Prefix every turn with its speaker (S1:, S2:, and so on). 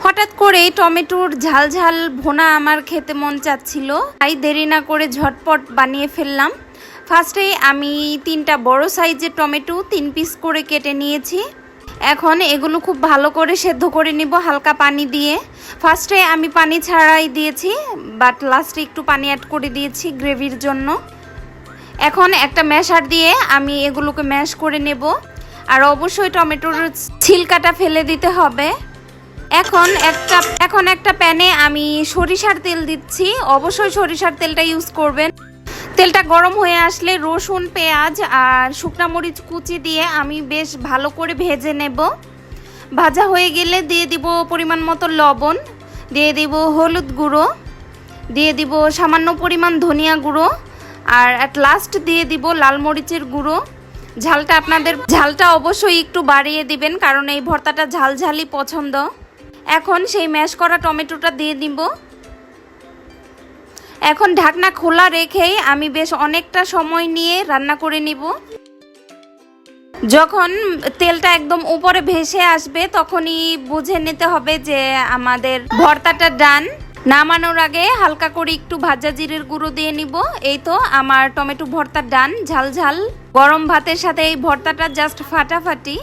S1: হঠাৎ করে টমেটোর ঝাল ঝাল ভুনা আমার খেতে মন চাচ্ছিল, তাই দেরি না করে ঝটপট বানিয়ে ফেললাম। ফার্স্টে আমি 3টা বড় সাইজের টমেটো 3 পিস করে কেটে নিয়েছি। এখন এগুলো খুব ভালো করে সেদ্ধ করে নিব হালকা পানি দিয়ে। ফার্স্টে আমি পানি ছাড়াই দিয়েছি, বাট লাস্টে একটু পানি অ্যাড করে দিয়েছি গ্রেভির জন্য। এখন একটা ম্যাশার দিয়ে আমি এগুলোকে ম্যাশ করে নেব। আর অবশ্যই টমেটোর ছিলকাটা ফেলে দিতে হবে। এখন একটা প্যানে আমি সরিষার তেল দিচ্ছি, অবশ্যই সরিষার তেলটা ইউজ করবেন। তেলটা গরম হয়ে আসলে রসুন, পেঁয়াজ আর শুকনা মরিচ কুচি দিয়ে আমি বেশ ভালো করে ভেজে নেব। ভাজা হয়ে গেলে দিয়ে দিব পরিমাণ মতো লবণ, দিয়ে দিব হলুদ গুঁড়ো, দিয়ে দিব সামান্য পরিমাণ ধনিয়া গুঁড়ো, আর অ্যাট লাস্ট দিয়ে দিব লাল মরিচের গুঁড়ো। ঝালটা অবশ্যই একটু বাড়িয়ে দিবেন, কারণ এই ভর্তাটা ঝালঝালি পছন্দ। এখন সেই ম্যাশ করা টমেটোটা দিয়ে দিব। এখন ঢাকনা খোলা রেখেই আমি বেশ অনেকটা সময় নিয়ে রান্না করে নিব। যখন তেলটা একদম উপরে ভেসে আসবে তখনই বুঝে নিতে হবে যে আমাদের ভর্তাটা ডান। নামানোর আগে হালকা করে একটু ভাজা জিরের গুঁড়ো দিয়ে নিব। এই তো আমার টমেটো ভর্তা ডান। ঝাল ঝাল গরম ভাতের সাথে এই ভর্তাটা জাস্ট ফাটাফাটি।